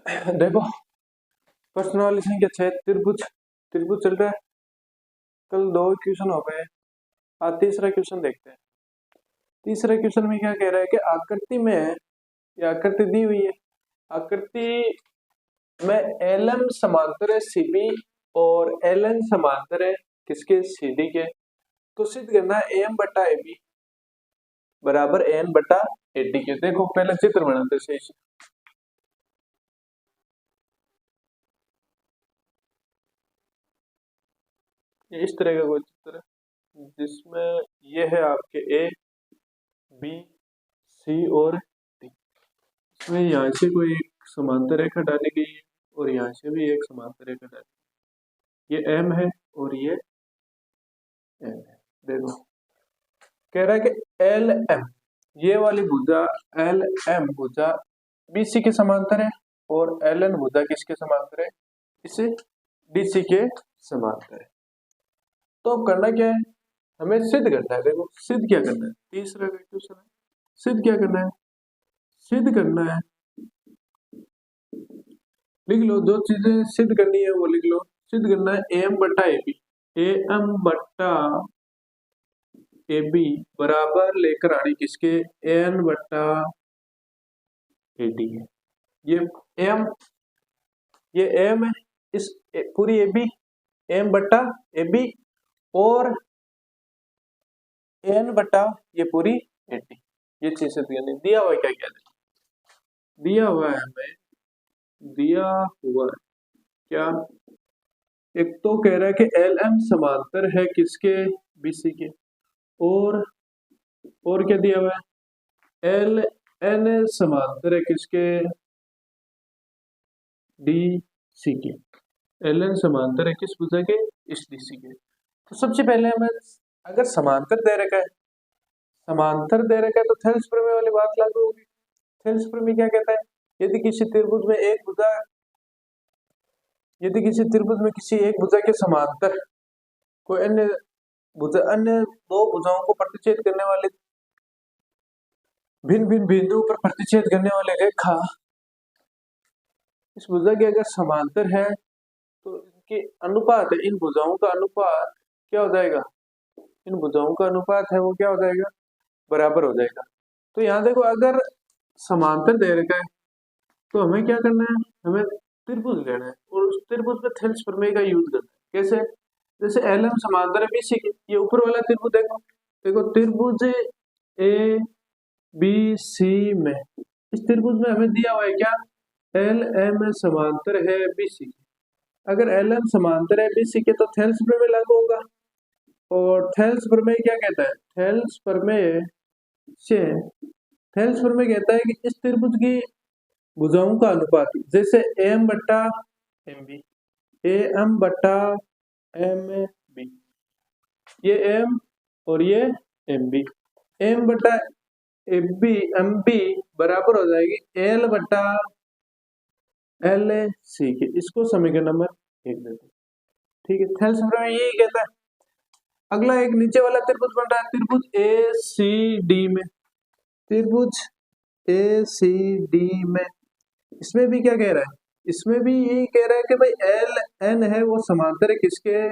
देखो पर्सनलाइजेशन के छह त्रिभुज त्रिभुज चल रहा है। कल 2 क्वेश्चन हो गए, आज तीसरा क्वेश्चन देखते हैं। तीसरे क्वेश्चन में क्या कह रहा है कि आकृति में ये आकृति दी हुई है, आकृति में एलएम समांतर है सीबी और एलएन समांतर है किसके, सीडी के। तो सिद्ध करना है एम बटा एबी बराबर एन बटा एडी के। देखो पहले चित्र बनाते सही से। इस तरह का कोई चित्र है जिसमें ये है आपके ए बी सी और डी। इसमें यहाँ से कोई एक समांतर रेखा डाली गई है और यहाँ से भी एक समांतर रेखा डाली। ये एम है और ये एन है। देखो कह रहा है कि एल एम, ये वाली भुजा एल एम भुजा बीसी के समांतर है और एल एन भुजा किसके समांतर है, इसे डीसी के समांतर है। तो अब करना क्या है, हमें सिद्ध करना है। देखो सिद्ध क्या करना है, तीसरा क्वेश्चन है। सिद्ध क्या करना है, सिद्ध करना है, लिख लो जो चीजें सिद्ध करनी है वो लिख लो। सिद्ध करना है एम बटा ए बी, एम बटा ए बी बराबर लेकर आनी किसके, एन बटा ए डी है। ये एम, ये एम है, इस पूरी ए बी एम बटा ए बी और एन बटा ये पूरी ए डी। ये चीज सिद्ध करनी। दिया हुआ है क्या क्या दिया हुआ है हमें, दिया हुआ है क्या, एक तो कह रहा है कि एल एम समांतर है किसके, बीसी के। और क्या दिया हुआ है, एल एन समांतर है किसके, डी सी के। एल एन समांतर है किस भुजा के, इस डी सी के। तो सबसे पहले हमें अगर समांतर दे रखा है, समांतर दे रखा है तो थेल्स प्रमेय वाली बात लागू होगी। थेल्स प्रमेय क्या कहता है, यदि किसी त्रिभुज में एक भुजा, यदि किसी त्रिभुज में किसी एक भुजा के समांतर कोई अन्य भुजा, अन्य दो भुजाओं को प्रतिच्छेद करने वाले, भिन्न भिन्न बिंदुओं पर प्रतिच्छेद करने वाले रेखा इस भुजा के अगर समांतर है तो इनके अनुपात है, इन भुजाओं का अनुपात क्या हो जाएगा, इन भुजाओं का अनुपात है वो क्या हो जाएगा, बराबर हो जाएगा। तो यहाँ देखो अगर समांतर दे रखा है तो हमें क्या करना है, हमें त्रिभुज लेना है और उस त्रिभुज में थेल्स प्रमेय का यूज करना है। कैसे, जैसे एल एम समांतर है बीसी के, ये ऊपर वाला त्रिभुज देखो, देखो त्रिभुज ए बी सी में, इस त्रिभुज में हमें दिया हुआ है क्या, एल एम समांतर है बीसी के। अगर एल एम समांतर है बीसी के तो थेल्स प्रमेय लागू होगा। और थेल्स प्रमेय क्या कहता है, थेल्स प्रमेय से, थेल्स प्रमेय कहता है कि इस त्रिभुज की भुजाओं का अनुपात, जैसे एम बटा एम बी, ए एम बटा एम बी, ये एम और ये एम बी, एम बटा एम बी बराबर हो जाएगी एल बटा एल सी के। इसको समीकरण नंबर 1 देते। ठीक है, थेल्स प्रमेय यही कहता है। अगला एक नीचे वाला त्रिभुज बन रहा है, त्रिभुज ए सी डी में, त्रिभुज ए सी डी में, इसमें भी क्या कह रहा है, इसमें भी यही कह रहा है कि भाई एल एन है वो समांतर है किसके,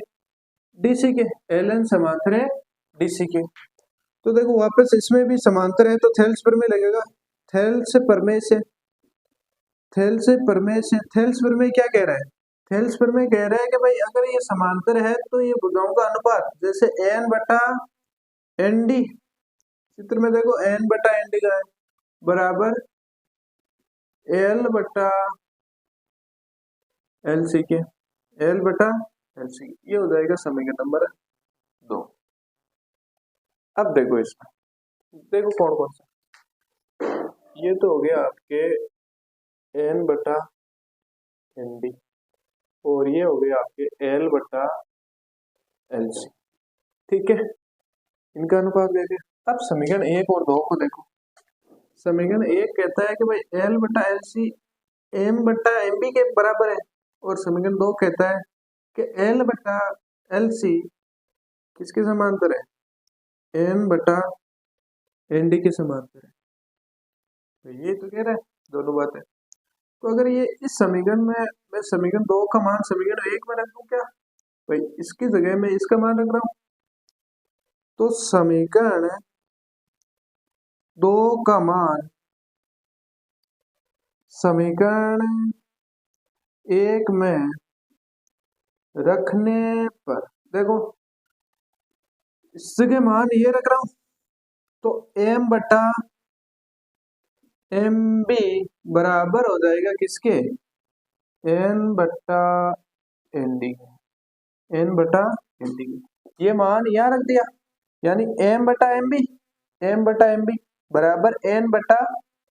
डीसी के। एल एन समांतर है डीसी के। तो देखो वापस इसमें भी समांतर है तो थेल्स प्रमेय लगेगा। थेल्स प्रमेय से, थेल्स प्रमेय से, थेल्स प्रमेय क्या कह रहा है, थेल्स प्रमेय कह रहा है कि भाई अगर ये समांतर है तो ये भुजाओं का अनुपात, जैसे एन बटा एन डी, चित्र में देखो एन बटा एन डी का है बराबर एल बटा एल सी के, एल बटा एल सी, ये हो जाएगा समीकरण नंबर 2। अब देखो इसमें, देखो कौन कौन सा, ये तो हो गया आपके एन बटा एन डी और ये हो गया आपके एल बटा एल सी। ठीक है, इनका अनुपात देखे। अब समीकरण 1 और 2 को देखो। समीकरण 1 कहता है कि भाई एल बटा एल सी एम बटा एम बी के बराबर है और समीकरण 2 कहता है कि एल बटा एल सी किसके समांतर है, एन बटा एन डी के समांतर है। तो ये तो कह रहा है दोनों बातें। तो अगर ये इस समीकरण में मैं समीकरण 2 का मान समीकरण 1 में रख दूं क्या भाई, इसकी जगह मैं इसका मान रख रहा हूं, तो समीकरण 2 का मान समीकरण 1 में रखने पर देखो इस जगह मान ये रख रहा हूं, तो m बटा एम बी बराबर हो जाएगा किसके, n बटा एन डी, n बटा एन डी। ये मान यहाँ रख दिया, यानी m बटा एम बी, m बटा एम बी बराबर n बटा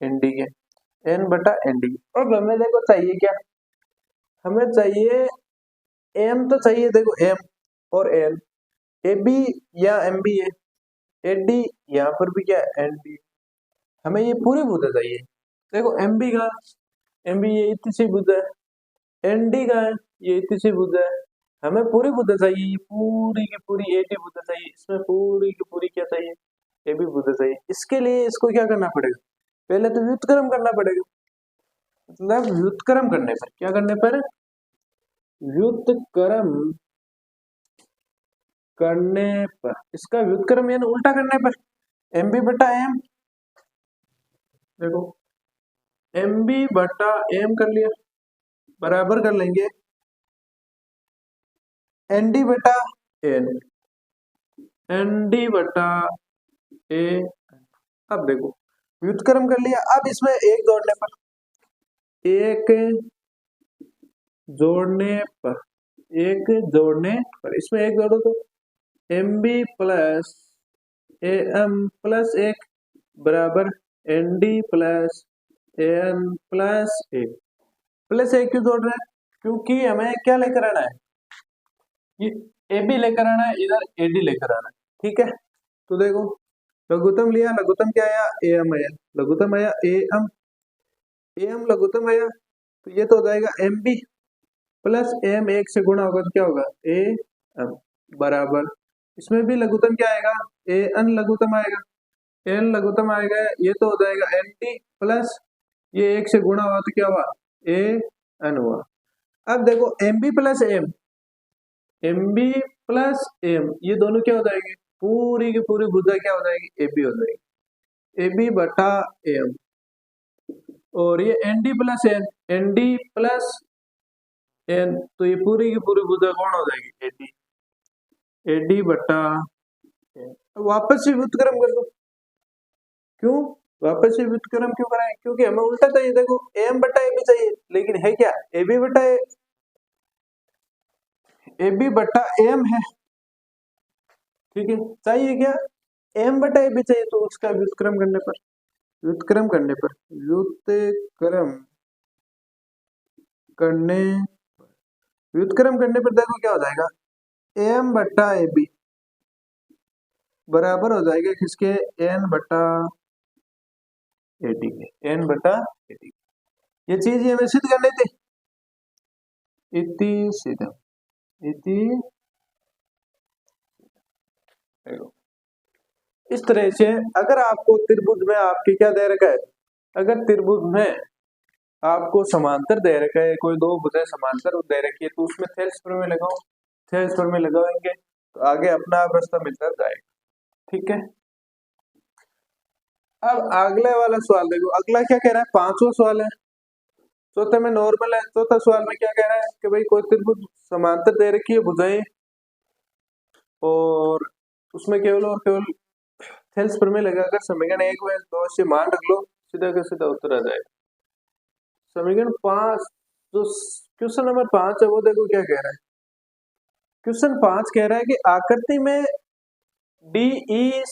एन डी के, n बटा एन डी। अब हमें देखो चाहिए क्या, हमें चाहिए m, तो चाहिए देखो m और n, ए बी या एम बी है, ए डी यहाँ पर भी क्या एन डी, हमें ये पूरी भुजा चाहिए। देखो एम बी का, एम बी ये इतनी सी भुजा है, एन डी का है ये इतनी सी भुजा है, हमें पूरी भुजा चाहिए, ये पूरी की पूरी ए डी भुजा चाहिए, इसमें पूरी की पूरी क्या चाहिए, ए बी भुजा चाहिए। इसके लिए इसको क्या करना पड़ेगा, पहले तो व्युत्क्रम करना पड़ेगा, मतलब व्युत्क्रम करने पर क्या करने पर, व्युत्क्रम करने पर, इसका व्युत्क्रम यानी उल्टा करने पर, एम बी बटा एम, देखो एम बी बटा एम कर लिया, बराबर कर लेंगे एन डी बटा एन, एन डी बटा ए। अब देखो व्युत्क्रम कर लिया, अब इसमें एक जोड़ने पर, एक जोड़ने पर, एक जोड़ने पर, इसमें एक जोड़ो तो m b plus a m plus एक बराबर n d plus a n plus a, plus एक क्यों जोड़ रहे हैं, क्योंकि हमें क्या लेकर आना है, ये ए बी लेकर आना है, इधर ए डी लेकर आना है, ठीक है। तो देखो लघुत्तम लिया, लघुत्तम क्या आया, ए एम आया, लघुत्तम आया ए एम, ए एम लघुत्तम आया, तो ये तो हो जाएगा एम बी प्लस एम, एक से गुणा होगा तो क्या होगा ए एम बराबर, इसमें भी लघुत्तम क्या आएगा, ए एन लघुत्तम आएगा, एन लघुत्तम आएगा, ये तो हो जाएगा एन टी प्लस, ये एक से गुणा हुआ तो क्या हुआ ए एन हुआ। अब देखो m b plus m, m b plus m, ये दोनों क्या हो जाएंगे, पूरी की पूरी भुजा क्या हो जाएगी, ए बी हो जाएगी, ए बी बटा एम, और ये n d plus n, n d plus n, तो ये पूरी की पूरी भुजा कौन हो जाएगी, ए डी, ए डी बटा एन। वापस से व्युत्क्रम कर दो, क्यों वापस से व्युत्क्रम क्यों कराएं, क्योंकि हमें उल्टा चाहिए, देखो एम बटा ए बी चाहिए, लेकिन है क्या ए बी बटा ए बी बटा एम है, ठीक है, चाहिए क्या एम बटा ए बी चाहिए, तो उसका व्युत्क्रम करने पर, व्युत्क्रम करने पर, व्युत्क्रम करने, व्युत्क्रम करने पर देखो क्या हो जाएगा, एम बटा ए बी बराबर हो जाएगा किसके, एन बटा ए डी के, एन बटा ए डी। ये चीज हमें सिद्ध करनी थी, इति सिद्ध, इति इस तरह से। अगर आपको त्रिभुज में आपके क्या दे रखा है, अगर त्रिभुज में आपको समांतर दे रखा है, कोई दो भुजाएं समांतर दे रखी है, तो उसमें थेल्स प्रमेय लगाओ, थेल्स प्रमेय लगाएंगे तो आगे अपना आप रास्ता मिलता जाएगा, ठीक है। अब अगले वाला सवाल देखो, अगला क्या कह रहा है, पांचवा सवाल है, चौथे में नॉर्मल है, चौथा सवाल में क्या कह रहा है कि भाई कोई त्रिभुज समांतर दे रखी है भुजाएं, और उसमें केवल और केवल थेल्स प्रमेय लगाकर समीकरण 1 में 2 से मान रख लो, सीधा का सीधा उत्तर आ जाएगा। समीकरण 5, जो क्वेश्चन नंबर 5 है, वो देखो क्या कह रहा है, क्वेश्चन 5 कह रहा है कि आकृति में डी ई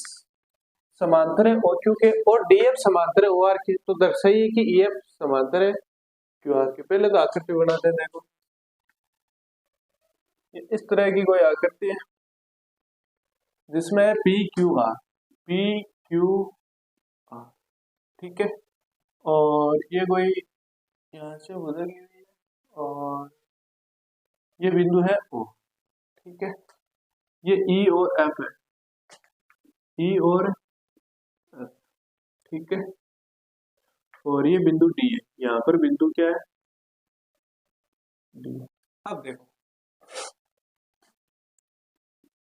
समांतर है ओ क्यू के और डी एफ समांतर है ओ आर के, तो दर्शाइए कि ई एफ समांतर है क्यू आर के। पहले तो आकृति बनाते हैं, देखो इस तरह की कोई आकृति है जिसमें P Q R, P Q R, ठीक है, और ये कोई यहाँ से गुजर गई है, और ये बिंदु है ओ, ठीक है, ये ई और एफ है, ई और एफ, ठीक है, और ये बिंदु डी है, यहाँ पर बिंदु क्या है डी। अब देखो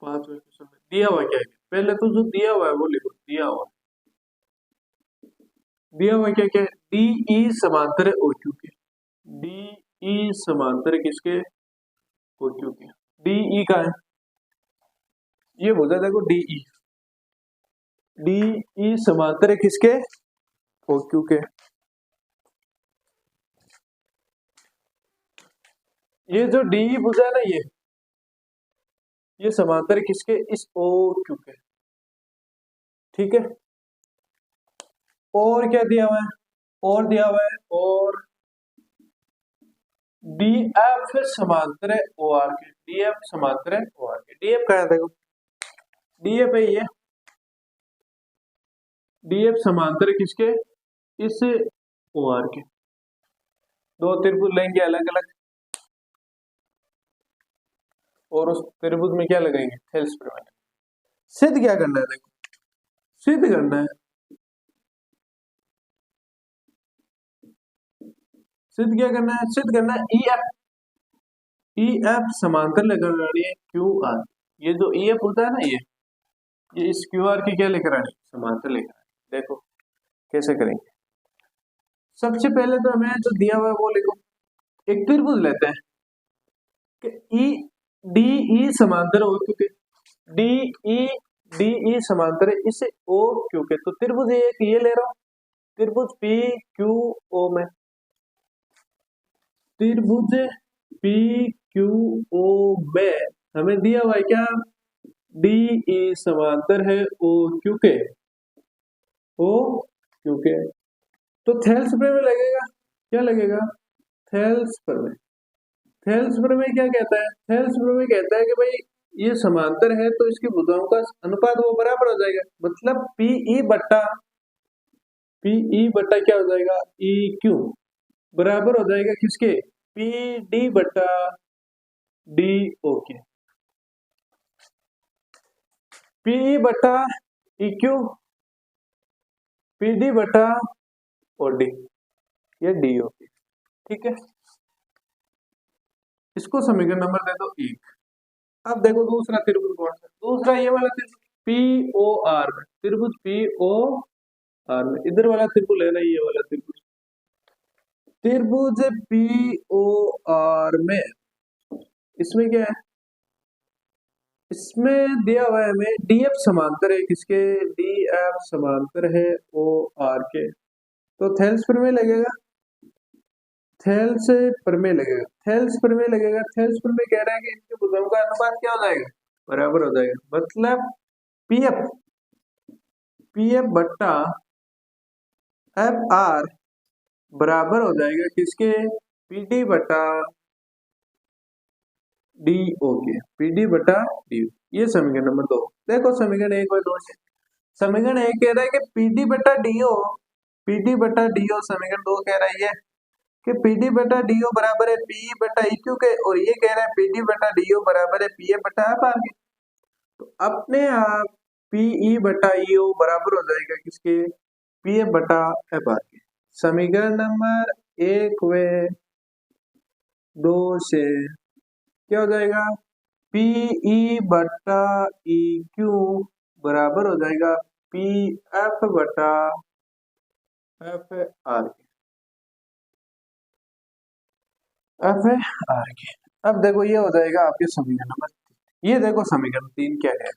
पांचवें क्वेश्चन में दिया हुआ क्या है, पहले तो जो दिया हुआ है वो लिखो, दिया हुआ क्या क्या है, डी ई समांतर है ओ क्यू के, डी ई समांतर किसके, ओ क्यू के, डी ई का है, ये बोला देखो डी ई समांतर है किसके, ओ क्यू के, ये जो डी ई बुझा है ना ये समांतर किसके, इस ओ क्यू के, ठीक है। और क्या दिया हुआ है, और दिया हुआ है, और डी एफ समांतर है ओ आर के, डी एफ समांतर है ओ आर के, डी एफ क्या है देखो, डी एफ है ये, डी एफ समांतर है किसके, इस ओ आर के, दो त्रिभुज लेंगे अलग अलग, और उस त्रिभुज में क्या लगाएंगे, थेल्स प्रमेय। सिद्ध क्या करना है देखो, सिद्ध करना है, सिद्ध क्या करना है, सिद्ध करना है ई एफ समांतर लगानी है क्यू आर, ये जो ई एफ होता है ना ये इस क्यू आर की क्या लेकर आनी, समांतर लेकर आनी। देखो कैसे करेंगे, सबसे पहले तो हमें जो दिया हुआ है वो लिखो, एक त्रिभुज लेते हैं कि ई डी ई समांतर हो क्योंकि डी ई समांतर है इसे ओ क्यू के, तो त्रिभुज ये ले रहा हूं, त्रिभुज पी क्यू ओ में, त्रिभुज पी क्यू ओ में हमें दिया हुआ है क्या, डी ई समांतर है ओ क्यू के, ओ क्यू के, तो थेल्स प्रमेय लगेगा, क्या लगेगा, थेल्स प्रमेय। थेल्स प्रमेय क्या कहता है, थेल्स प्रमेय कहता है कि भाई ये समांतर है तो इसकी भुजाओं का अनुपात वो बराबर हो जाएगा, मतलब पीई बट्टा क्या हो जाएगा, ई क्यू बराबर हो जाएगा किसके, पी डी बट्टा डी ओ के, पीई बट्टा ई क्यू, पी डी बट्टा ओ डी, ये डी ओ के, ठीक है। इसको समीकरण नंबर दे दो एक। अब देखो दूसरा त्रिभुज कौन सा, दूसरा ये वाला त्रिभुज पी ओ आर में, त्रिभुज पी ओ आर में, इधर वाला त्रिभुज लेना, ये वाला त्रिभुज, त्रिभुज पी ओ आर में, इसमें क्या है, इसमें दिया हुआ है हमें डीएफ समांतर है किसके, डीएफ समांतर है ओ आर के, तो थेल्स प्रमेय लगेगा, थेल्स प्रमेय लगेगा, थेल्स प्रमेय लगेगा, थेल्स प्रमेय कह रहा है कि इनके भुजाओं का अनुपात क्या हो जाएगा, बराबर हो जाएगा, मतलब पीएफ पीएफ बट्टा एफ आर बराबर हो जाएगा किसके, पीडी बटा डी ओ के, पीडी बटा डी, ये समीकरण नंबर 2। देखो समीकरण 1 और 2 से, समीकरण 1 कह रहा है कि पीडी बटा डीओ, पीडी बटा डीओ, समीकरण 2 कह रहा है ये कि पीडी बटा डीओ बराबर है पी बटा ई क्यू के, और ये कह रहा है पीडी बटा डीओ बराबर है पी ए बटा एफ आर के, तो अपने आप पीई बटा ईओ बराबर हो जाएगा किसके, पी ए बटा एफ आर के। समीकरण नंबर 1 व 2 से क्या हो जाएगा, पीई बटा ई क्यू बराबर हो जाएगा पी एफ बटा एफ आर के, एफ आर के। अब देखो ये हो जाएगा आपके समीकरण नंबर 3, ये देखो समीकरण 3 क्या है,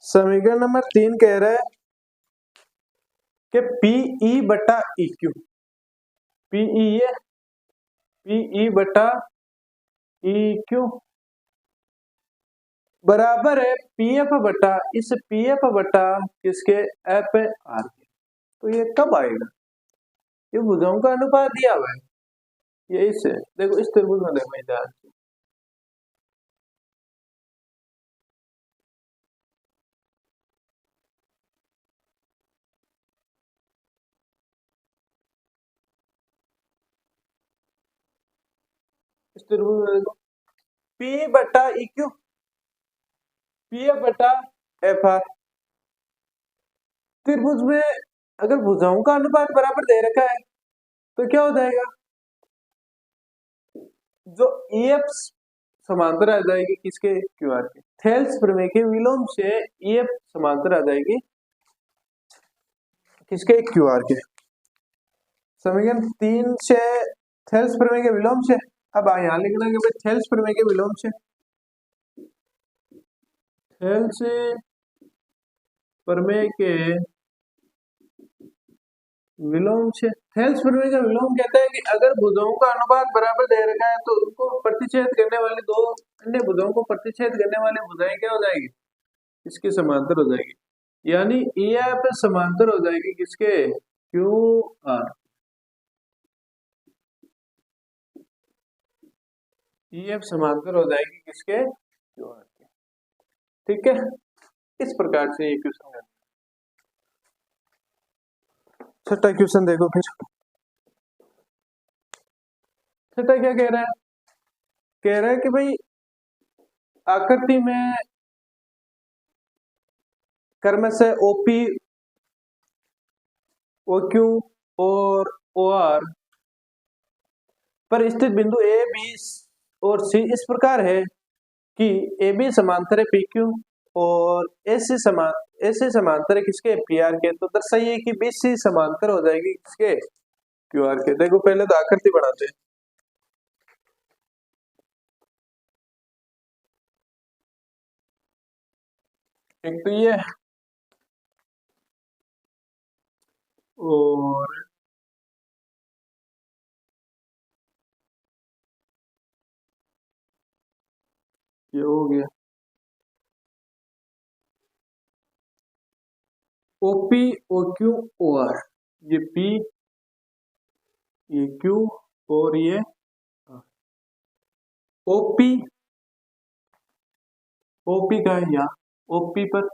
समीकरण नंबर 3 कह रहा है कि पीई बटा ई क्यू, पीई है पीई बटा ई क्यू बराबर है पीएफ बटा इस पीएफ बटा किसके, एफ आर के, तो ये कब आएगा, ये भुजाओं का अनुपात दिया हुआ है, ये इससे देखो, इस त्रिभुज में देखो ध्यान से, इस त्रिभुज में देखो पी बटा ई क्यू, पीएफ बटा एफ आर, त्रिभुज में अगर भुजाओं का अनुपात बराबर दे रखा है तो क्या हो जाएगा, जो ईएफ समांतर आ जाएगी किसके, क्यूआर के। थेल्स प्रमेय के विलोम से ईएफ समांतर आ जाएगी किसके, क्यूआर के। समीकरण 3 से थेल्स प्रमेय के विलोम से, अब यहां लिखना है कि भाई थेल्स प्रमेय के विलोम से, थेल्स प्रमेय के विलोम से। थेल्स प्रमेय का विलोम कहता है कि अगर भुजाओं का अनुपात बराबर दे रखा है तो उनको प्रतिच्छेद करने वाली दो अन्य भुजाओं को प्रतिच्छेद करने वाली भुजाएं क्या हो जाएगी, इसके समांतर हो जाएगी। यानी ईएफ समांतर हो जाएगी किसके, क्यू आर। ईएफ समांतर हो जाएगी किसके, क्यू आर के। ठीक है, इस प्रकार से ये क्वेश्चन है। छठा क्वेश्चन देखो फिर। छठा क्या कह रहा है, कह रहा है कि भाई आकृति में क्रम से ओपी, ओक्यू और ओआर पर स्थित बिंदु ए बी और सी इस प्रकार है कि ए बी समांतर है पी क्यू और ऐसे समांतर है किसके, पी आर के। तो दर्शाइए कि बी सी समांतर हो जाएगी किसके, क्यू आर के। देखो पहले तो आकृति बनाते हैं। एक तो ये और ये हो गया OP O Q O R, ये पी ये क्यू और ये ओपी, ओपी का है यहाँ, ओपी पर,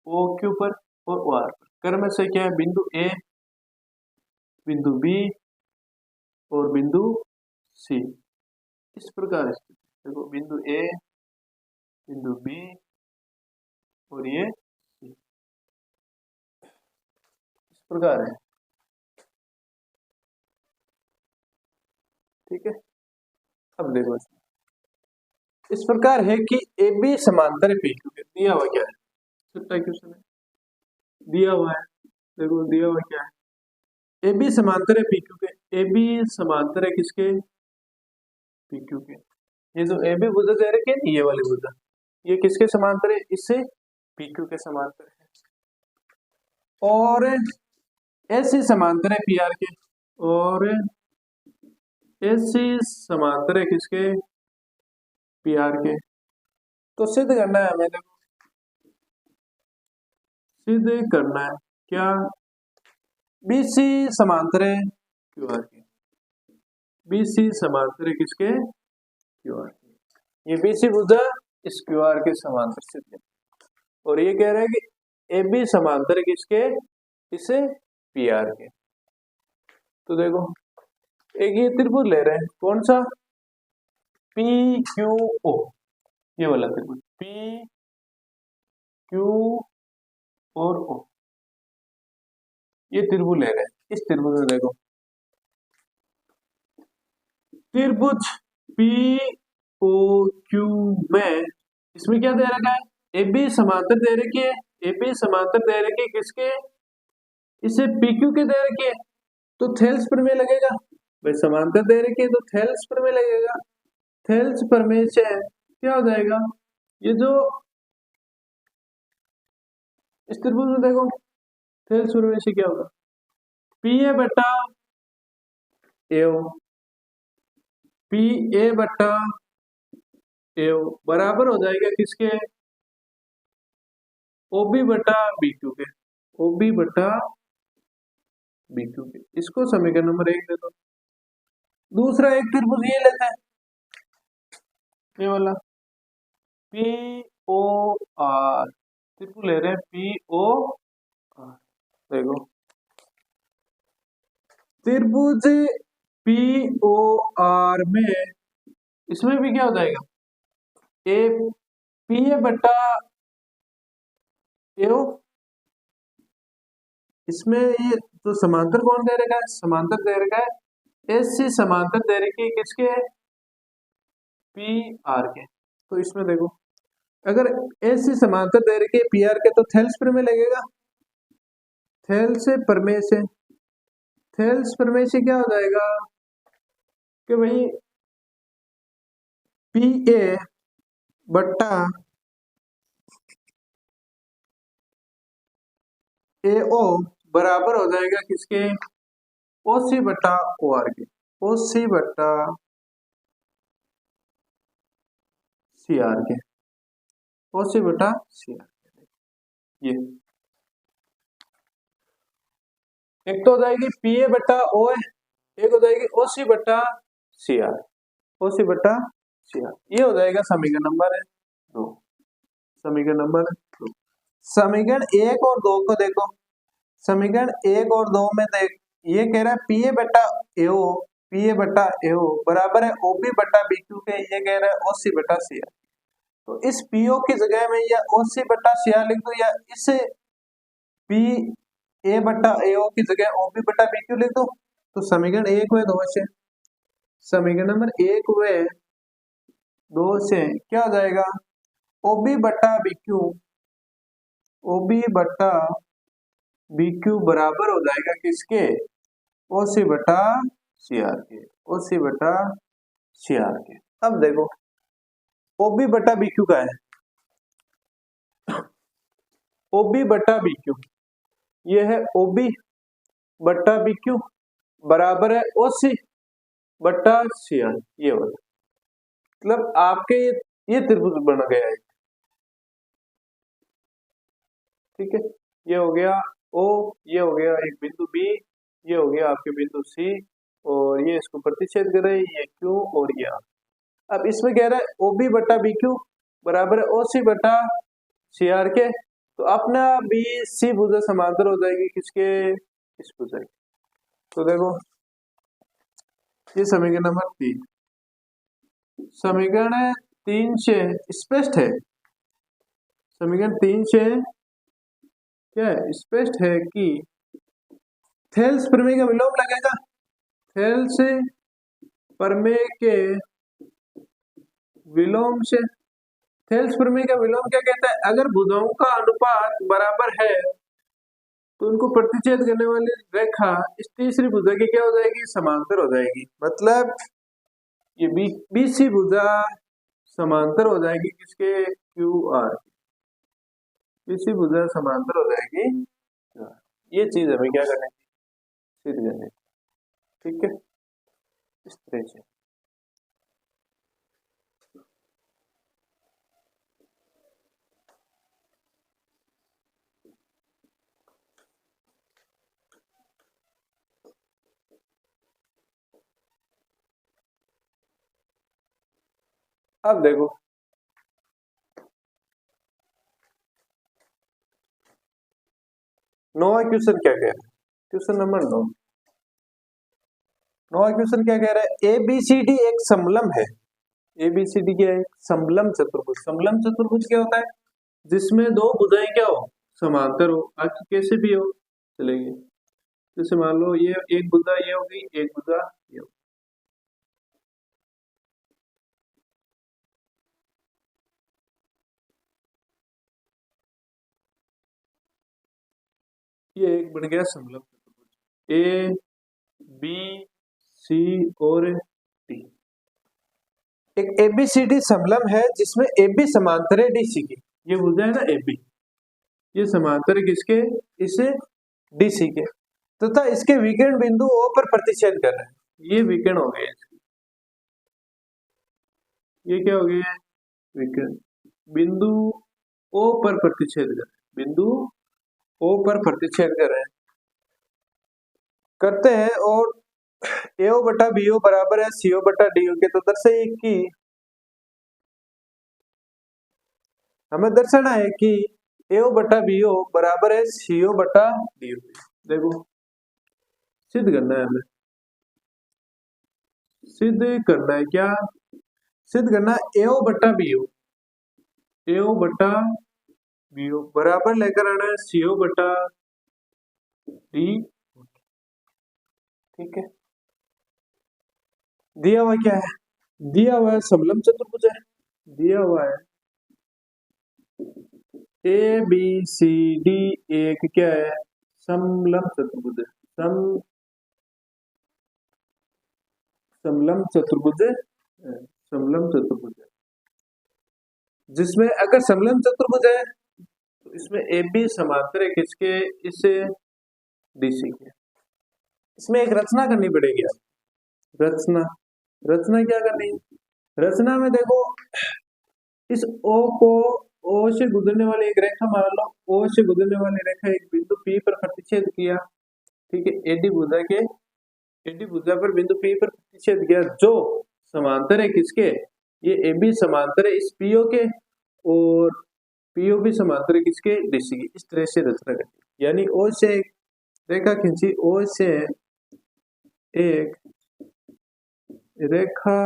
ओ क्यू पर और ओ आर पर। क्रम से क्या है, बिंदु ए, बिंदु बी और बिंदु सी इस प्रकार स्थित। देखो बिंदु ए, बिंदु बी और ये सी इस प्रकार है। ठीक है, अब देखो इस प्रकार है कि ए बी समांतर है पी क्यू के। दिया हुआ क्या है, छठा क्वेश्चन है, दिया हुआ है। देखो दिया हुआ क्या है, ए बी समांतर है पी क्यू के। ए बी समांतर है किसके, पी क्यू के। ये जो ए बी भुजा दे रखे है, ये वाली भुजा, ये किसके समांतर है, इससे पी क्यू के समांतर है। और ऐसी समांतर है पी आर के, और ऐसी समांतर है किसके, पी आर के। तो सिद्ध करना है हमें, देखो सिद्ध करना है क्या, बी सी समांतर है क्यू आर के। बी सी समांतर है किसके, क्यू आर के। ये बी सी भुजा इस क्यू आर के समांतर सिद्ध है। और ये कह रहा है कि ए बी समांतर है किसके, इसे पी आर के। तो देखो एक ये त्रिभुज ले रहे हैं, कौन सा, पी क्यू ओ, ये वाला त्रिभुज पी क्यू और ओ, ये त्रिभुज ले रहे हैं। इस त्रिभुज में देखो त्रिभुज पी ओ क्यू में इसमें क्या दे रखा है, ए बी समांतर दे रखी है, ए बी समांतर दे रखी है किसके, इसे पी क्यू के दे रखी है। तो थेल्स प्रमेय लगेगा भाई, समांतर दे रखी है तो थेल्स प्रमेय लगेगा। थेल्स प्रमेय से क्या हो जाएगा, ये जो इस त्रिभुज में देखो थेल्स प्रमेय से क्या होगा, पी ए बटा एओ, पी ए बटा एओ बराबर हो जाएगा किसके, ओ बी बटा बी क्यू के। ओ बी बटा बी क्यू के, इसको समीकरण नंबर 1 दे दो। दूसरा एक त्रिभुज ये लेते हैं, ये वाला पी ओ आर, त्रिभुज ले रहे हैं पी ओ आर। देखो त्रिभुज पी ओ आर में इसमें भी क्या हो जाएगा, ए पी ए बटा एओ, इसमें ये तो समांतर कौन दे रखा है, समांतर दे रखा है एस सी समांतर दे रखी है किसके, पी आर के। तो इसमें देखो अगर ऐसी समांतर दे रखी है पी आर के तो थेल्स प्रमेय लगेगा। थेल्स प्रमेय से क्या हो जाएगा कि भाई पी ए बट्टा ए ओ बराबर हो जाएगा किसके, ओ सी बट्टा ओ आर के, ओ सी बट्टा सी आर के, ओ सी बट्टा सी आर के। ये एक तो हो जाएगी पी ए बट्टा ओ है, एक हो जाएगी ओ सी बट्टा सी आर, ओ सी बट्टा सी आर। ये हो जाएगा समीकरण नंबर है 2, समीकरण नंबर 2। समीकरण 1 और 2 को देखो, समीकरण 1 और 2 में देख ये कह रहा है पी ए बट्टा एओ, पी ए बट्टा एओ बराबर है ओ बी बट्टा बी क्यू के, ये कह रहा है ओ सी बट्टा सी आर। तो इस पीओ की जगह में या ओ सी बट्टा सी आर लिख दो या इस पी ए बट्टा एओ की जगह ओ बी बट्टा बी क्यू लिख दो। तो समीकरण 1 व 2 से, समीकरण नंबर 1 व 2 से क्या हो जाएगा, ओ बी बट्टा बी क्यू, ओ बी बट्टा बी क्यू बराबर हो जाएगा किसके, ओ सी बट्टा सी आर के, ओ सी बट्टा सी आर के। अब देखो ओ बी बट्टा बी क्यू का है, ओ बी बट्टा बी क्यू, ये है ओ बी बट्टा बी क्यू बराबर है ओ सी बट्टा सी आर। ये वाला मतलब आपके ये त्रिभुज बन गया है, ठीक है। ये हो गया ओ, ये हो गया एक बिंदु बी, ये हो गया आपके बिंदु सी, और ये इसको प्रतिच्छेद कर रहे हैं, ये क्यू और ये आर। अब इसमें कह रहा है ओ बी बट्टा बी क्यू बराबर है ओ सी बट्टा सी आर के। तो अपना बी सी भुजा समांतर हो जाएगी किसके, इस भुजा की। तो देखो ये समीकरण नंबर 3, समीकरण 3 से स्पष्ट है, समीकरण 3 से क्या है, स्पष्ट है कि थेल्स प्रमेय का विलोम लगेगा। थेल्स प्रमेय के विलोम से, थेल्स प्रमेय का विलोम क्या कहता है, अगर भुजाओं का अनुपात बराबर है तो उनको प्रतिच्छेद करने वाली रेखा इस तीसरी भुजा की क्या हो जाएगी, समांतर हो जाएगी। मतलब ये बी सी भुजा समांतर हो जाएगी किसके, क्यू आर, बी सी भुजा समांतर हो जाएगी। ये चीज हमें क्या करनी थी, सिद्ध करनी थी, ठीक है, इस तरह से। अब देखो नौवां क्वेश्चन क्या कह रहा है, क्वेश्चन नंबर 9, नौवां क्वेश्चन क्या कह रहा है, ए बी सी डी एक समलम है। ए बी सी डी क्या है, समलम चतुर्भुज। समलम चतुर्भुज क्या होता है, जिसमें दो भुजाएं क्या हो, समांतर हो, आखिर कैसे भी हो चलेगी। जैसे मान लो ये एक भुजा ये होगी, एक भुजा ये होगी, ये एक बन गया समलम चतुर्भुज, ए बी सी और डी। एक एबीसीडी समलम है जिसमें AB समांतर है DC की, ये भुजा है ना AB, ये समांतर है किसके, इसे DC के, तथा इसके विकर्ण बिंदु O पर प्रतिच्छेद कर रहे हैं। ये विकर्ण हो गए, ये क्या हो गया, विकर्ण बिंदु O पर प्रतिच्छेद कर रहे हैं, बिंदु O पर प्रतिच्छेद कर रहे हैं, करते हैं, और AO बटा BO बराबर है CO बटा DO के। तो दर्शाइए कि हमें दर्शाना है कि AO बटा BO बराबर है CO बटा DO। देखो सिद्ध करना है, हमें सिद्ध करना है, क्या सिद्ध करना है, AO बटा BO, AO बटा BO बराबर लेकर आना है CO बटा D, ठीक है। दिया हुआ क्या है, दिया हुआ है समलंब चतुर्भुज है, दिया हुआ है ए बी सी डी एक क्या है, समलंब चतुर्भुज है, समलंब चतुर्भुज है, समलंब चतुर्भुज है, जिसमें अगर समलंब चतुर्भुज है तो इसमें ए बी समांतर है किसके, इसे डीसी के। इसमें एक रचना करनी पड़ेगी, रचना, रचना क्या करनी है, रचना में देखो इस ओ को, ओ से गुजरने वाली एक रेखा मान लो, ओ से गुजरने वाली रेखा एक बिंदु पी पर प्रतिच्छेद किया, ठीक है, एडी भुजा के, एडी भुजा पर बिंदु पी पर प्रतिच्छेद किया, जो समांतर है किसके, ये ए बी समांतर है इस पीओ के, और पीओ भी समांतर है किसके, डीसी के। इस तरह से रचना करती, यानी ओ से एक रेखा खींची, ओ से एक रेखा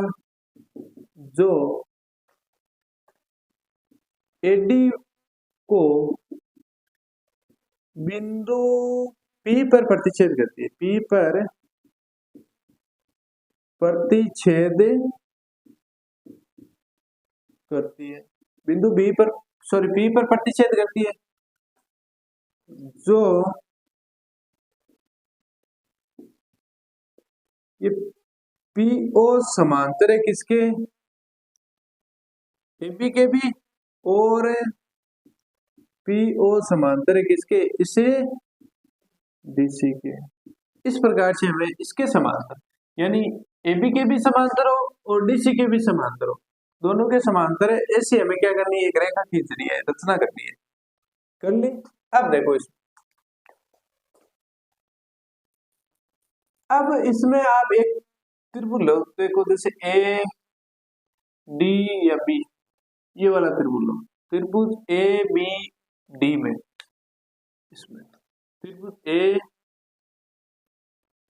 जो एडी को बिंदु पी पर प्रतिच्छेद करती है, पी पर प्रतिच्छेद करती है, बिंदु बी पर, सॉरी पी पर प्रतिच्छेद करती है, जो ये पीओ समांतर है किसके, एबी के भी, और पीओ समांतर है किसके, इसे डीसी के। इस प्रकार से हमें इसके समांतर, यानी एबी के भी समांतर हो और डीसी के भी समांतर हो, दोनों के समांतर है, ऐसे हमें क्या करनी है, एक रेखा खींचनी है, रचना करनी है, कर ली। अब देखो अब इसमें आप एक त्रिभुज लो, देखो जैसे ए डी या बी, ये वाला त्रिभुज लो, त्रिभुज ए बी डी में, इसमें त्रिभुज ए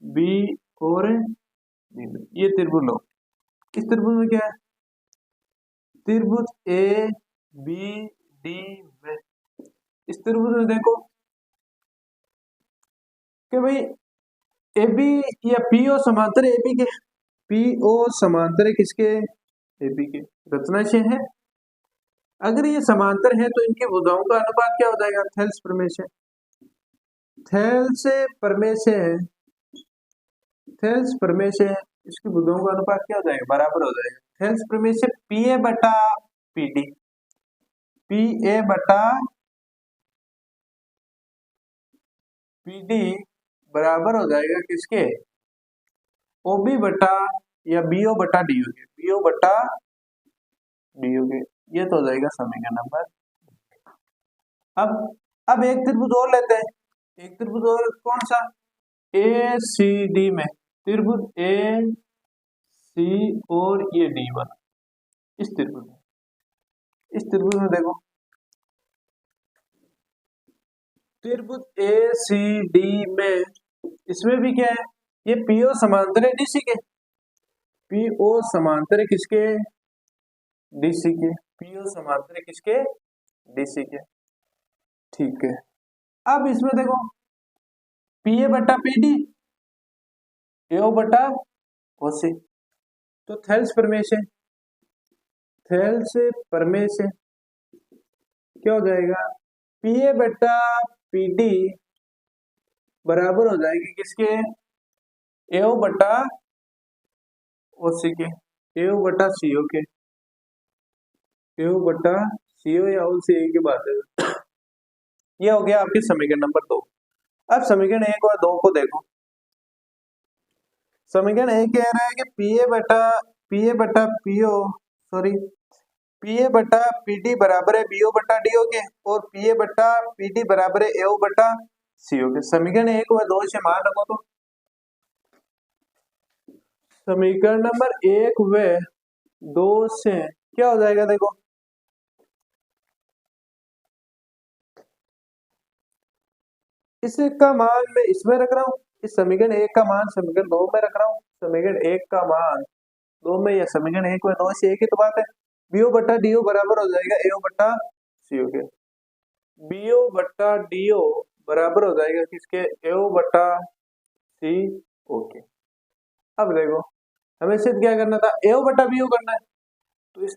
बी और डी में, ये त्रिभुज लो। इस त्रिभुज में क्या है, त्रिभुज ए बी डी में, इस त्रिभुज में देखो कि भाई ए बी या पीओ समांतर ए बी के, पीओ समांतर है किसके, ए बी के, रचना से है। अगर ये समांतर है तो इनकी भुजाओं का अनुपात क्या हो जाएगा, थेल्स प्रमेय से, थेल्स प्रमेय से, थेल्स प्रमेय से इसकी भुजाओं का अनुपात क्या हो जाएगा, बराबर हो जाएगा, थेल्स प्रमेय से पी ए बटा पी डी, पी ए बटा पी डी बराबर हो जाएगा किसके, ओबी बटा या बीओ बटा डीओ के, बीओ बटा डीओ के, ये तो हो जाएगा समीकरण नंबर। अब एक त्रिभुज और लेते हैं, एक त्रिभुज और कौन सा, ए सी डी में, त्रिभुज ए सी और ये डी वाला, इस त्रिभुज में, इस त्रिभुज में देखो त्रिभुज ए सी डी में, इसमें भी क्या है, ये पीओ समांतर है डीसी के, पीओ समांतर है किसके, डीसी के, पीओ समांतर है किसके, डीसी के, ठीक है। अब इसमें देखो पी ए बटा पी डी, एओ बटा ओसी, तो थेल्स प्रमेय से, थेल्स प्रमेय से क्या हो जाएगा, पी ए बटा पी डी बराबर हो जाएगी किसके, एओ बटा ओसी के, एओ बटा सीओ के, एओ बटा सीओ या ओसी की बात है। ये हो गया आपकी समीकरण नंबर 2। अब समीकरण 1 और 2 को देखो, समीकरण 1 कह रहा है कि पी ए बटा पीओ, सॉरी पी ए बटा पी डी बराबर है बीओ बटा डीओ के, और पी ए बटा पी डी बराबर है एओ बटा सीओ के। समीकरण 1 व 2 से मान रखो, तो समीकरण नंबर 1 व 2 से क्या हो जाएगा, देखो इसका मान मैं इसमें रख रहा हूँ, इस समीकरण 1 का मान समीकरण 2 में रख रहा हूँ, समीकरण 1 का मान 2 में, या समीकरण 1 व 2 से एक ही तो बात है, बीओ बटा डीओ बराबर हो जाएगा एओ बटा सीओ के, बीओ बटा डीओ बराबर हो जाएगा किसके, एओ बटा सी ओ के। अब देखो हमें सिद्ध क्या करना था, एओ बटा बीओ करना है। तो इस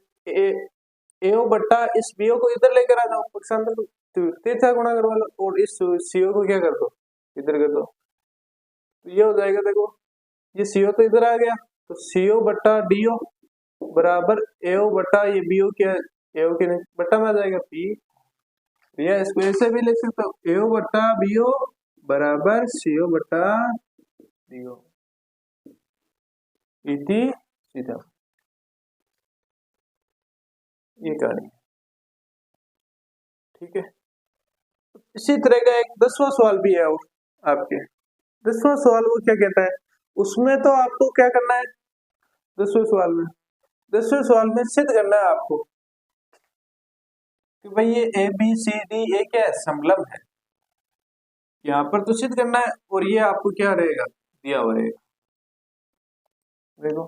एओ बटा इस बीओ को इधर लेकर आ जाओ, पक्षांतर तिरछा गुणा करवा लो, और इस सीओ को क्या कर दो, इधर कर दो। तो ये हो जाएगा, देखो ये सीओ तो इधर आ गया, तो सीओ बटा डीओ बराबर एओ बटा ये बीओ क्या, एओ के बटा में आ जाएगा पी, या इसको ऐसे भी लिख सकते हो, एओ बटा बीओ बराबर सीओ बटा डीओ इति सीधा, ये कहानी। ठीक है, इसी तरह का एक 10वां सवाल भी है और आपके 10वां सवाल वो क्या कहता है, उसमें तो आपको क्या करना है, 10वें सवाल में सिद्ध करना है आपको कि भाई ये A B C D A क्या है, समलंब है। यहाँ पर तो सिद्ध करना है, और ये आपको क्या रहेगा, दिया हुआ रहेगा। देखो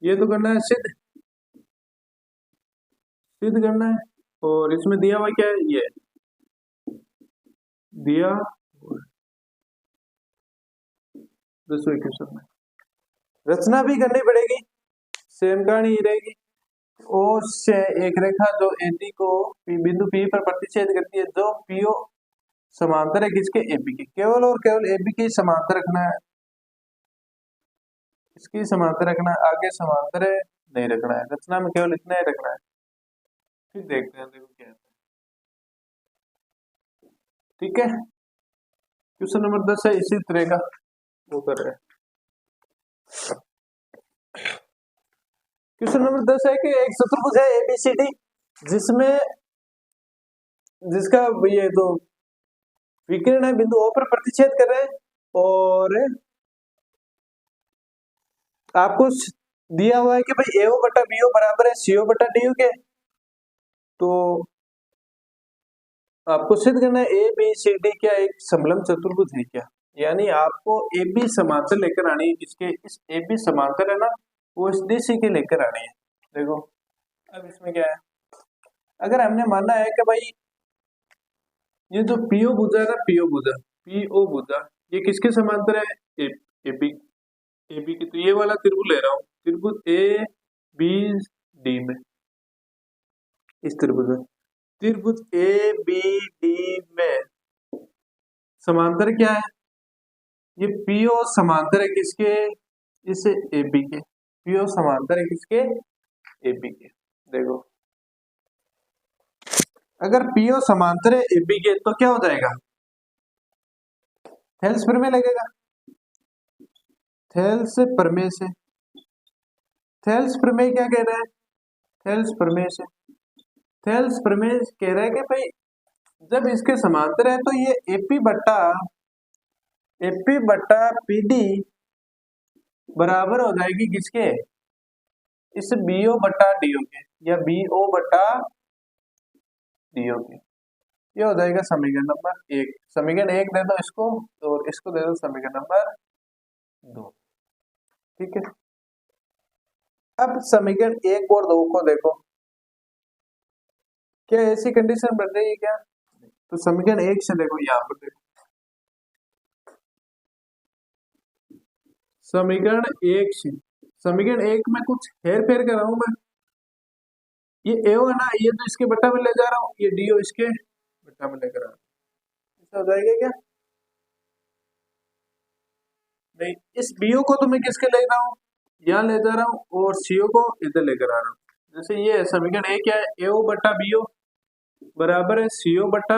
ये तो करना है सिद्ध करना है, और इसमें दिया हुआ क्या है, ये दिया 10वें क्वेश्चन में रचना भी करनी पड़ेगी, सेम कहानी रहेगी। और से एक रेखा जो एडी को बिंदु पी पर प्रतिच्छेद करती है, जो पीओ समांतर है किसके, एबी के, केवल और केवल एबी के समांतर रखना है, इसकी समांतर रखना है, आगे समांतर है नहीं रखना है, रचना में केवल इतना ही रखना है। फिर देखते हैं, देखो क्या है। ठीक है, क्वेश्चन नंबर 10 है, इसी तरह का वो कर रहे हैं। क्वेश्चन नंबर 10 है कि एक चतुर्भुज है एबीसीडी, जिसका ये तो विकिरण है बिंदु ओ पर प्रतिच्छेद कर रहे हैं, और आपको दिया हुआ है कि भाई एओ बटा बीओ बराबर है सीओ बटा डीओ के। तो आपको सिद्ध करना है ए बी सी डी क्या एक समलंब चतुर्भुज है क्या, यानी आपको ए बी समांतर लेकर आनी है, इसके इस ए बी समांतर है ना, वो इस डी सी के लेकर आनी है। देखो अब इसमें क्या है, अगर हमने माना है कि भाई ये जो पीओ भुजा है ना, पीओ भुजा ये किसके समांतर है, ए बी की, तो ये वाला त्रिभुज ले रहा हूँ, त्रिभुज ए बी डी में, इस त्रिभुज ए बी डी में समांतर क्या है, ये पीओ समांतर है किसके, इस ए बी के, पीओ समांतर है किसके, ए बी के। देखो अगर पीओ समांतर है ए बी के तो क्या हो जाएगा, थेल्स प्रमेय लगेगा, थेल्स प्रमेय से, थेल्स प्रमेय क्या कह रहा है, थेल्स प्रमेय से, थेल्स प्रमेय कह रहा है कि भाई जब इसके समांतर है तो ये एपी बटा पीडी बराबर हो जाएगी किसके, इस बीओ बटा डीओ के, या बीओ बटा डीओ के। ये हो जाएगा समीकरण नंबर 1, समीकरण 1 दे दो इसको, और इसको दे दो समीकरण नंबर 2। ठीक है, अब समीकरण 1 और 2 को देखो, क्या ऐसी कंडीशन बन रही है क्या, तो समीकरण 1 से देखो, यहाँ पर देखो समीकरण 1 से, समीकरण 1 में कुछ हेर फेर कर रहा हूं मैं, ये एओ है ना, ये तो इसके बट्टा में ले जा रहा हूँ, ये डीओ इसके बट्टा में लेकर आ रहा हूँ, ऐसा हो जाएगा क्या, नहीं, इस बीओ को तो मैं किसके ले रहा हूँ, यहाँ ले जा रहा हूँ, और सीओ को इधर लेकर आ रहा हूँ। जैसे ये समीकरण 1 क्या है, एओ बटा बीओ बराबर है सीओ बटा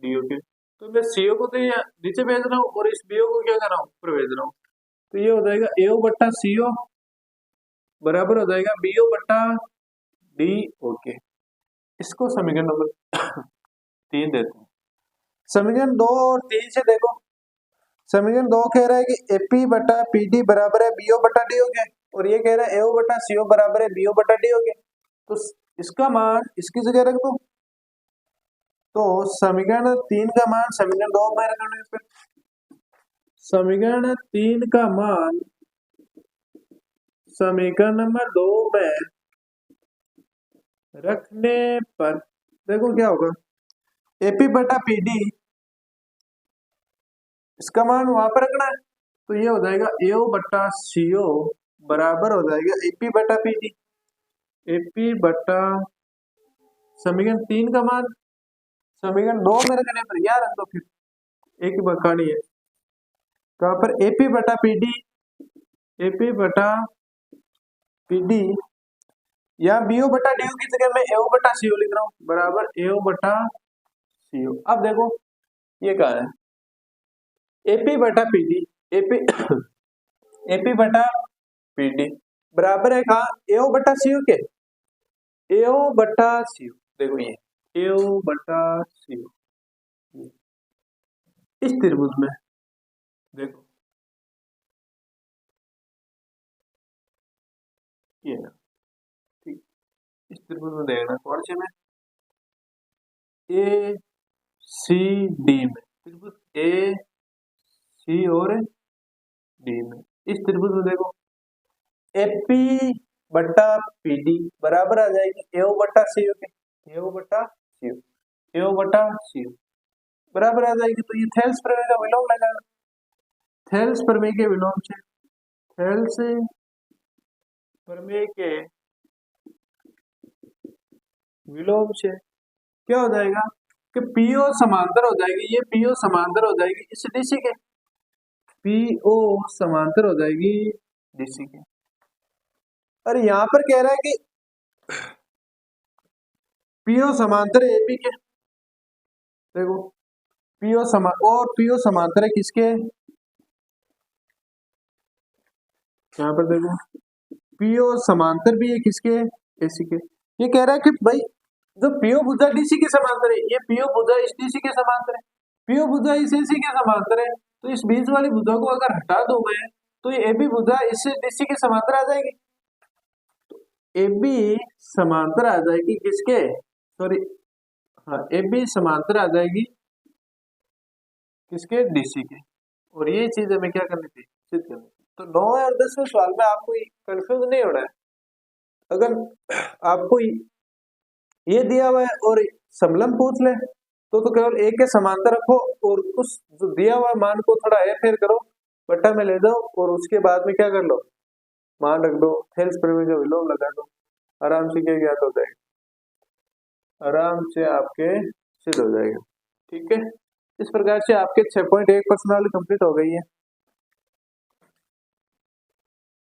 डीओ के, तो मैं सीओ को तो ये नीचे भेज रहा हूँ, और इस बीओ को क्या कर रहा हूँ, ऊपर भेज रहा हूँ, तो ये हो जाएगा एओ बटा सीओ बराबर हो जाएगा बीओ बटा डी ओके। इसको समीकरण नंबर 3 देते हैं। समीकरण 2 और 3 से देखो, समीकरण 2 कह रहा है कि एपी बटा पीडी बराबर है बीओ बटा डी के, और ये कह रहा है एओ बटा सीओ बराबर है बीओ बटा डी के। तो इसका मान इसकी जगह रख दो, तो समीकरण 3 का मान समीकरण 2 में रखना है, समीकरण 3 का मान समीकरण नंबर 2 में रखने पर देखो क्या होगा, एपी बटा पीडी इसका मान वहां पर रखना है, तो ये हो जाएगा एओ बटा सीओ बराबर हो जाएगा एपी बटा पीडी। एपी बटा समीकरण 3 का मान समीकरण 2 में रखने पर यार रख दो, फिर एक ही बकानी है कहां पर एपी बटा पीडी। एपी बटा पीडी या बीओ बटा डीओ की जगह मैं एओ बटा सीओ लिख रहा हूं बराबर एओ बटा सीओ। अब देखो ये कहा है एपी बटा पीडी। एपी एपी बटा पीडी बराबर है कहा एओ बटा सीओ के। एओ बटा सीओ देखो ये एओ बटा सीओ इस त्रिभुज में देखो ये ना ठीक इस त्रिभुज में देखना कौन से में ए सी डी में त्रिभुज ए सी और डी में इस त्रिभुज में देखो एपी बटा पीडी बराबर आ जाएगी एओ बटा सीओ के। एओ बटा सीओ एओ बटा सीओ बराबर आ जाएगी। तो ये थेल्स प्रमेय का विलोम लगाना। थेल्स प्रमेय के विलोम से थेल्स प्रमेय के विलोम से क्या हो जाएगा कि पीओ समांतर हो जाएगी। ये पीओ समांतर हो जाएगी इस डीसी के। पीओ समांतर हो जाएगी डीसी के। और यहां पर कह रहा है कि पीओ समांतर है एपी के। देखो पीओ पीओ समांतर है किसके यहां पर देखो पीओ समांतर भी है किसके एसी के। ये कह रहा है कि भाई जो पीओ भुजा डीसी के समांतर है ये पीओ भुजा इस डीसी के समांतर है पीओ भुजा इस एसी के समांतर है। तो इस बीच वाली भुजा को अगर हटा दो मैं तो ये एबी भुजा इस डीसी के समांतर आ जाएगी। तो एबी समांतर आ जाएगी किसके सॉरी हाँ एबी समांतर आ जाएगी किसके डीसी के। और ये चीज हमें क्या करनी थी सिद्ध करनी थी। तो 9 और 10वें सवाल में आपको कंफ्यूज नहीं होना है। अगर आपको ये दिया हुआ है और समलंब पूछ ले तो केवल एक के समांतर रखो और उस जो दिया हुआ मान को थोड़ा हेर फेर करो बट्टा में ले जाओ और उसके बाद में क्या कर लो मान रख दो थेल्स प्रमेय का विलोम लगा दो आराम से क्या ज्ञात हो जाएगा आराम से आपके सिद्ध हो जाएगा। ठीक है इस प्रकार से आपके 6.1 प्रश्नावली कंप्लीट हो गई है।